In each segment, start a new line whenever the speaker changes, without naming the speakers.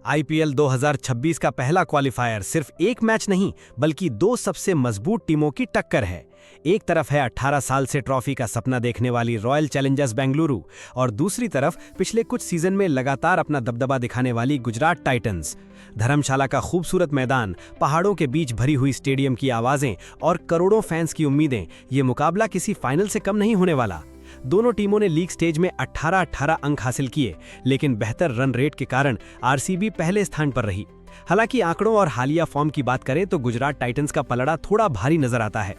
IPL 2026 का पहला qualifier सिर्फ एक मैच नहीं बल्कि दो सबसे मजबूत टीमों की टक्कर है। एक तरफ है 18 साल से ट्रॉफी का सपना देखने वाली रॉयल चैलेंजर्स बेंगलुरु और दूसरी तरफ पिछले कुछ सीजन में लगातार अपना दबदबा दिखाने वाली गुजरात टाइटंस। धर्मशाला का खूबसूरत मैदान, पहाड़ों के बीच भरी हुई स्टेडियम की आवाजें और करोड़ों फैंस की उम्मीदें, ये मुकाबला किसी फाइनल से कम नहीं होने वाला। दोनों टीमों ने लीग स्टेज में 18-18 अंक हासिल किए, लेकिन बेहतर रन रेट के कारण आरसीबी पहले स्थान पर रही। हालांकि आंकड़ों और हालिया फॉर्म की बात करें तो गुजरात टाइटंस का पलड़ा थोड़ा भारी नजर आता है।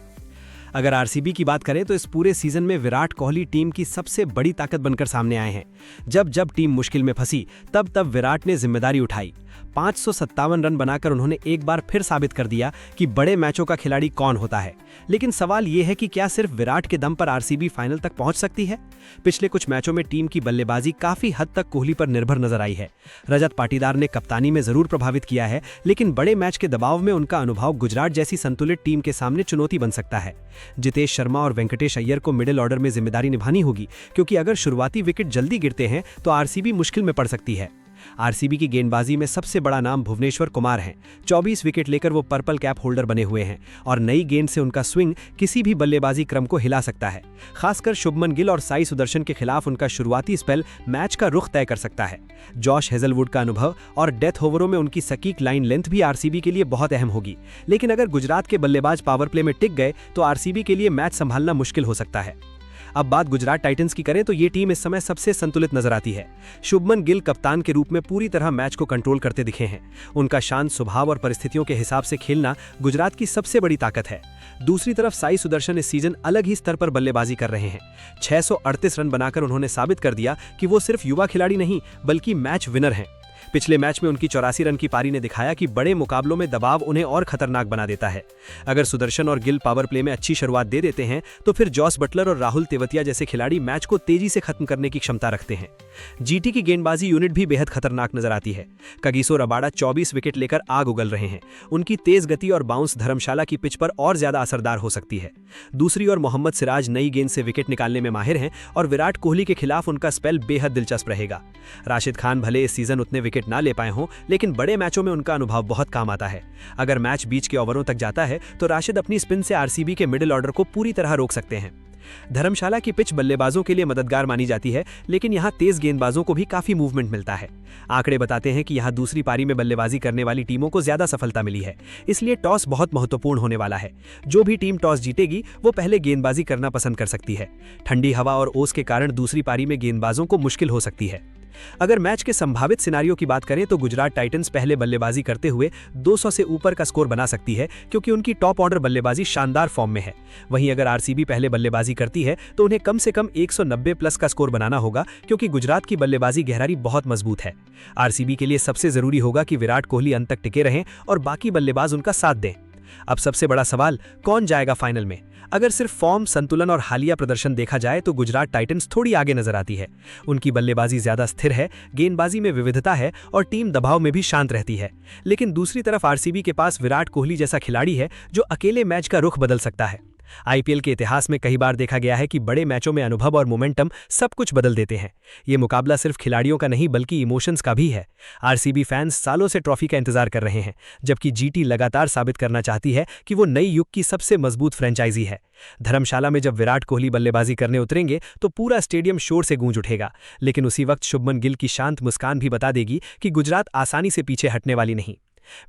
अगर आरसीबी की बात करें तो इस पूरे सीजन में विराट कोहली टीम की सबसे बड़ी ताकत बनकर सामने आए हैं। जब जब टीम मुश्किल में फंसी तब तब विराट ने जिम्मेदारी उठाई। 557 रन बनाकर उन्होंने एक बार फिर साबित कर दिया कि बड़े मैचों का खिलाड़ी कौन होता है। लेकिन सवाल यह है कि क्या सिर्फ विराट के दम पर आरसीबी फाइनल तक पहुंच सकती है? पिछले कुछ मैचों में टीम की बल्लेबाजी काफी हद तक कोहली पर निर्भर नजर आई है। रजत पाटीदार ने कप्तानी में जरूर प्रभावित किया है, लेकिन बड़े मैच के दबाव में उनका अनुभव गुजरात जैसी संतुलित टीम के सामने चुनौती बन सकता है। जितेश शर्मा और वेंकटेश अय्यर को मिडिल ऑर्डर में जिम्मेदारी निभानी होगी, क्योंकि अगर शुरुआती विकेट जल्दी गिरते हैं तो आरसीबी मुश्किल में पड़ सकती है। आरसीबी की गेंदबाजी में सबसे बड़ा नाम भुवनेश्वर कुमार हैं। 24 विकेट लेकर वो पर्पल कैप होल्डर बने हुए हैं और नई गेंद से उनका स्विंग किसी भी बल्लेबाजी क्रम को हिला सकता है। खासकर शुभमन गिल और साई सुदर्शन के खिलाफ उनका शुरुआती स्पेल मैच का रुख तय कर सकता है। जॉश हेजलवुड का अनुभव और डेथ ओवरों में उनकी सटीक लाइन लेंथ भी आरसीबी के लिए बहुत अहम होगी। लेकिन अगर गुजरात के बल्लेबाज पावर प्ले में टिक गए तो आरसीबी के लिए मैच संभालना मुश्किल हो सकता है। अब बात गुजरात टाइटंस की करें तो ये टीम इस समय सबसे संतुलित नजर आती है। शुभमन गिल कप्तान के रूप में पूरी तरह मैच को कंट्रोल करते दिखे हैं। उनका शांत स्वभाव और परिस्थितियों के हिसाब से खेलना गुजरात की सबसे बड़ी ताकत है। दूसरी तरफ साई सुदर्शन इस सीजन अलग ही स्तर पर बल्लेबाजी कर रहे हैं। 638 रन बनाकर उन्होंने साबित कर दिया कि वो सिर्फ युवा खिलाड़ी नहीं बल्कि मैच विनर हैं। पिछले मैच में उनकी 84 रन की पारी ने दिखाया कि बड़े मुकाबलों में दबाव उन्हें और खतरनाक बना देता है। अगर सुदर्शन और गिल पावर प्ले में अच्छी शुरुआत दे देते हैं तो फिर जॉस बटलर और राहुल तेवतिया जैसे खिलाड़ी मैच को तेजी से खत्म करने की क्षमता रखते हैं। जीटी की गेंदबाजी यूनिट भी बेहद खतरनाक नजर आती है। कगिसो रबाडा 24 विकेट लेकर आग उगल रहे हैं। उनकी तेज गति और बाउंस धर्मशाला की पिच पर और ज्यादा असरदार हो सकती है। दूसरी ओर मोहम्मद सिराज नई गेंद से विकेट निकालने में माहिर हैं और विराट कोहली के खिलाफ उनका स्पेल बेहद दिलचस्प रहेगा। राशिद खान भले इस सीजन उतने विकेट ना ले पाए हों, लेकिन बड़े मैचों में उनका अनुभव बहुत काम आता है। अगर मैच बीच के ओवरों तक जाता है तो राशिद अपनी स्पिन से आरसीबी के मिडिल ऑर्डर को पूरी तरह रोक सकते हैं। धर्मशाला की पिच बल्लेबाजों के लिए मददगार मानी जाती है, लेकिन यहां तेज गेंदबाजों को भी काफी मूवमेंट मिलता है। आंकड़े बताते हैं कि यहां दूसरी पारी में बल्लेबाजी करने वाली टीमों को ज्यादा सफलता मिली है, इसलिए टॉस बहुत महत्वपूर्ण होने वाला है। जो भी टीम टॉस जीतेगी वो पहले गेंदबाजी करना पसंद कर सकती है। ठंडी हवा और ओस के कारण दूसरी पारी में गेंदबाजों को मुश्किल हो सकती है। अगर मैच के संभावित सिनारियों की बात करें तो गुजरात टाइटंस पहले बल्लेबाजी करते हुए 200 से ऊपर का स्कोर बना सकती है, क्योंकि उनकी टॉप ऑर्डर बल्लेबाजी शानदार फॉर्म में है। वहीं अगर आरसीबी पहले बल्लेबाजी करती है तो उन्हें कम से कम 190 प्लस का स्कोर बनाना होगा, क्योंकि गुजरात की बल्लेबाजी गहराई बहुत मजबूत है। आरसीबी के लिए सबसे जरूरी होगा कि विराट कोहली अंत तक टिके रहें और बाकी बल्लेबाज उनका साथ दें। अब सबसे बड़ा सवाल, कौन जाएगा फाइनल में? अगर सिर्फ फॉर्म, संतुलन और हालिया प्रदर्शन देखा जाए तो गुजरात टाइटंस थोड़ी आगे नजर आती है। उनकी बल्लेबाजी ज्यादा स्थिर है, गेंदबाजी में विविधता है और टीम दबाव में भी शांत रहती है। लेकिन दूसरी तरफ आरसीबी के पास विराट कोहली जैसा खिलाड़ी है जो अकेले मैच का रुख बदल सकता है। आईपीएल के इतिहास में कई बार देखा गया है कि बड़े मैचों में अनुभव और मोमेंटम सब कुछ बदल देते हैं। ये मुकाबला सिर्फ खिलाड़ियों का नहीं बल्कि इमोशंस का भी है। आरसीबी फैंस सालों से ट्रॉफी का इंतजार कर रहे हैं, जबकि जीटी लगातार साबित करना चाहती है कि वो नई युग की सबसे मजबूत फ्रेंचाइजी है। धर्मशाला में जब विराट कोहली बल्लेबाजी करने उतरेंगे तो पूरा स्टेडियम शोर से गूंज उठेगा, लेकिन उसी वक्त शुभमन गिल की शांत मुस्कान भी बता देगी कि गुजरात आसानी से पीछे हटने वाली नहीं।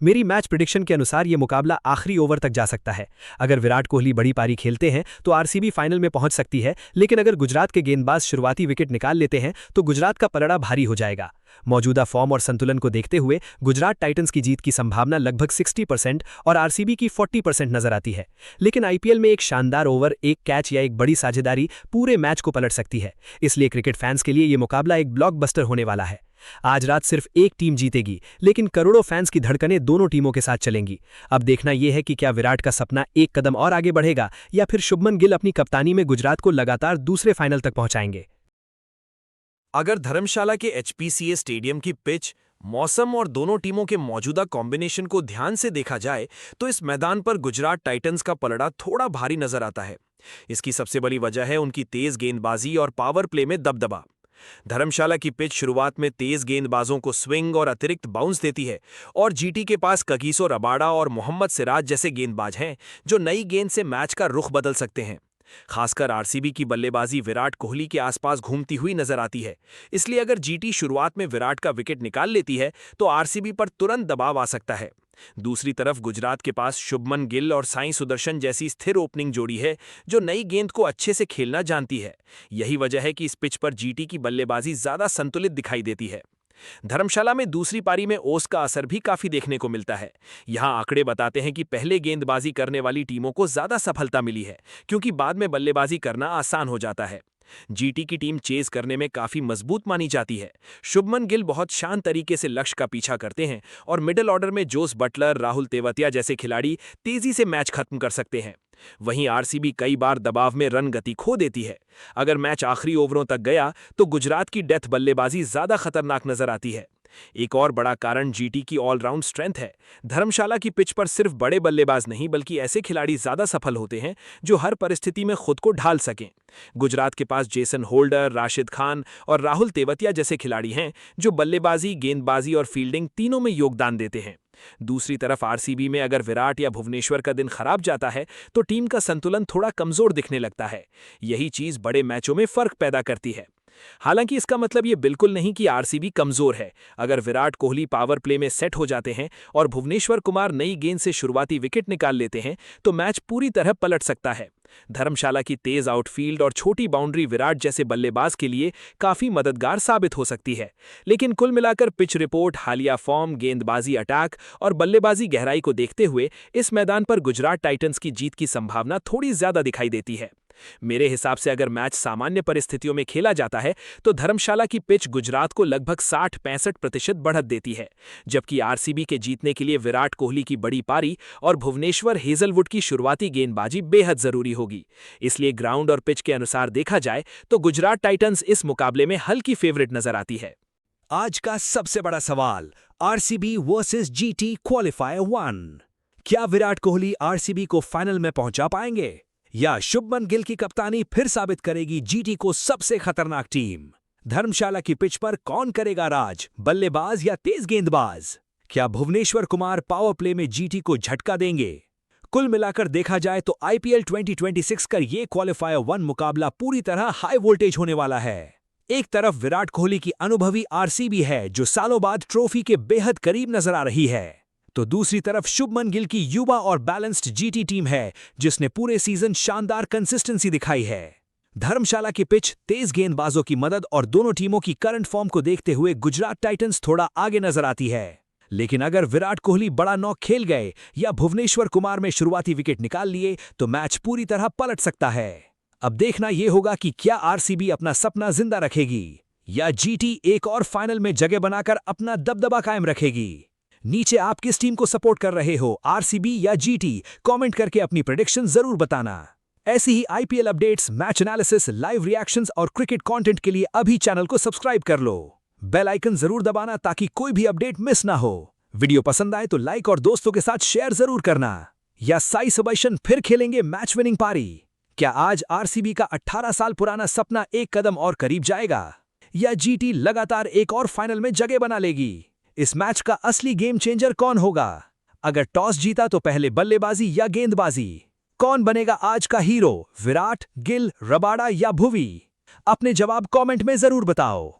मेरी मैच प्रेडिक्शन के अनुसार यह मुकाबला आखिरी ओवर तक जा सकता है। अगर विराट कोहली बड़ी पारी खेलते हैं तो आरसीबी फाइनल में पहुंच सकती है, लेकिन अगर गुजरात के गेंदबाज शुरुआती विकेट निकाल लेते हैं तो गुजरात का पलड़ा भारी हो जाएगा। मौजूदा फॉर्म और संतुलन को देखते हुए गुजरात टाइटंस की जीत की संभावना लगभग 60% और आरसीबी की 40% नजर आती है। लेकिन आईपीएल में एक शानदार ओवर, एक कैच या एक बड़ी साझेदारी पूरे मैच को पलट सकती है। इसलिए क्रिकेट फैंस के लिए यह मुकाबला एक ब्लॉकबस्टर होने वाला है। आज रात सिर्फ एक टीम जीतेगी, लेकिन करोड़ों फैंस की धड़कनें दोनों टीमों के साथ चलेंगी। अब देखना यह है कि क्या विराट का सपना एक कदम और आगे बढ़ेगा या फिर शुभमन गिल अपनी कप्तानी में गुजरात को लगातार दूसरे फाइनल तक पहुंचाएंगे।
अगर धर्मशाला के एचपीसीए स्टेडियम की पिच, मौसम और दोनों टीमों के मौजूदा कॉम्बिनेशन को ध्यान से देखा जाए तो इस मैदान पर गुजरात टाइटंस का पलड़ा थोड़ा भारी नजर आता है। इसकी सबसे बड़ी वजह है उनकी तेज गेंदबाजी और पावर प्ले में दबदबा। धर्मशाला की पिच शुरुआत में तेज गेंदबाजों को स्विंग और अतिरिक्त बाउंस देती है और जीटी के पास कगिसो रबाडा और मोहम्मद सिराज जैसे गेंदबाज हैं जो नई गेंद से मैच का रुख बदल सकते हैं। खासकर आरसीबी की बल्लेबाजी विराट कोहली के आसपास घूमती हुई नजर आती है, इसलिए अगर जीटी शुरुआत में विराट का विकेट निकाल लेती है तो आरसीबी पर तुरंत दबाव आ सकता है। दूसरी तरफ गुजरात के पास शुभमन गिल और साई सुदर्शन जैसी स्थिर ओपनिंग जोड़ी है जो नई गेंद को अच्छे से खेलना जानती है। यही वजह है कि इस पिच पर जीटी की बल्लेबाजी ज्यादा संतुलित दिखाई देती है। धर्मशाला में दूसरी पारी में ओस का असर भी काफी देखने को मिलता है। यहां आंकड़े बताते हैं कि पहले गेंदबाजी करने वाली टीमों को ज्यादा सफलता मिली है, क्योंकि बाद में बल्लेबाजी करना आसान हो जाता है। जीटी की टीम चेज करने में काफी मजबूत मानी जाती है। शुभमन गिल बहुत शांत तरीके से लक्ष्य का पीछा करते हैं और मिडिल ऑर्डर में जोस बटलर, राहुल तेवतिया जैसे खिलाड़ी तेजी से मैच खत्म कर सकते हैं। वहीं आरसीबी कई बार दबाव में रन गति खो देती है। अगर मैच आखिरी ओवरों तक गया तो गुजरात की डेथ बल्लेबाजी ज्यादा खतरनाक नजर आती है। एक और बड़ा कारण जीटी की ऑलराउंड स्ट्रेंथ है। धर्मशाला की पिच पर सिर्फ बड़े बल्लेबाज नहीं बल्कि ऐसे खिलाड़ी ज्यादा सफल होते हैं जो हर परिस्थिति में खुद को ढाल सकें। गुजरात के पास जेसन होल्डर, राशिद खान और राहुल तेवतिया जैसे खिलाड़ी हैं जो बल्लेबाजी, गेंदबाजी और फील्डिंग तीनों में योगदान देते हैं। दूसरी तरफ आरसीबी में अगर विराट या भुवनेश्वर का दिन खराब जाता है तो टीम का संतुलन थोड़ा कमजोर दिखने लगता है। यही चीज बड़े मैचों में फर्क पैदा करती है। हालांकि इसका मतलब ये बिल्कुल नहीं कि आरसीबी कमजोर है। अगर विराट कोहली पावर प्ले में सेट हो जाते हैं और भुवनेश्वर कुमार नई गेंद से शुरुआती विकेट निकाल लेते हैं तो मैच पूरी तरह पलट सकता है। धर्मशाला की तेज आउटफील्ड और छोटी बाउंड्री विराट जैसे बल्लेबाज के लिए काफी मददगार साबित हो सकती है। लेकिन कुल मिलाकर पिच रिपोर्ट, हालिया फॉर्म, गेंदबाजी अटैक और बल्लेबाजी गहराई को देखते हुए इस मैदान पर गुजरात टाइटंस की जीत की संभावना थोड़ी ज्यादा दिखाई देती है। मेरे हिसाब से अगर मैच सामान्य परिस्थितियों में खेला जाता है तो धर्मशाला की पिच गुजरात को लगभग 60-65% बढ़त देती है, जबकि आरसीबी के जीतने के लिए विराट कोहली की बड़ी पारी और भुवनेश्वर हेजलवुड की शुरुआती गेंदबाजी बेहद जरूरी होगी। इसलिए ग्राउंड और पिच के अनुसार देखा जाए तो गुजरात टाइटंस इस मुकाबले में हल्की फेवरेट नजर आती है।
आज का सबसे बड़ा सवाल, आरसीबी वर्सेस जीटी क्वालिफायर 1। क्या विराट कोहली आरसीबी को फाइनल में पहुंचा पाएंगे या शुभमन गिल की कप्तानी फिर साबित करेगी जीटी को सबसे खतरनाक टीम? धर्मशाला की पिच पर कौन करेगा राज, बल्लेबाज या तेज गेंदबाज? क्या भुवनेश्वर कुमार पावर प्ले में जीटी को झटका देंगे? कुल मिलाकर देखा जाए तो आईपीएल 2026 का ये क्वालिफायर 1 मुकाबला पूरी तरह हाई वोल्टेज होने वाला है। एक तरफ विराट कोहली की अनुभवी आरसीबी है जो सालों बाद ट्रॉफी के बेहद करीब नजर आ रही है, तो दूसरी तरफ शुभमन गिल की युवा और बैलेंस्ड जीटी टीम है जिसने पूरे सीजन शानदार कंसिस्टेंसी दिखाई है। धर्मशाला की पिच, तेज गेंदबाजों की मदद और दोनों टीमों की करंट फॉर्म को देखते हुए गुजरात टाइटंस थोड़ा आगे नजर आती है। लेकिन अगर विराट कोहली बड़ा नॉक खेल गए या भुवनेश्वर कुमार में शुरुआती विकेट निकाल लिए तो मैच पूरी तरह पलट सकता है। अब देखना यह होगा कि क्या आरसीबी अपना सपना जिंदा रखेगी या जीटी एक और फाइनल में जगह बनाकर अपना दबदबा कायम रखेगी। नीचे आप किस टीम को सपोर्ट कर रहे हो, आरसीबी या जीटी? कमेंट करके अपनी प्रेडिक्शन जरूर बताना। ऐसी ही IPL updates, match analysis, live reactions और क्रिकेट कंटेंट के लिए अभी चैनल को सब्सक्राइब कर लो। बेल आइकन जरूर दबाना ताकि कोई भी अपडेट मिस ना हो। वीडियो पसंद आए तो लाइक और दोस्तों के साथ शेयर जरूर करना। या साई सुदर्शन फिर खेलेंगे मैच विनिंग पारी? क्या आज आरसीबी का 18 साल पुराना सपना एक कदम और करीब जाएगा या जीटी लगातार एक और फाइनल में जगह बना लेगी? इस मैच का असली गेम चेंजर कौन होगा? अगर टॉस जीता तो पहले बल्लेबाजी या गेंदबाजी? कौन बनेगा आज का हीरो, विराट, गिल, रबाडा या भुवी? अपने जवाब कमेंट में जरूर बताओ।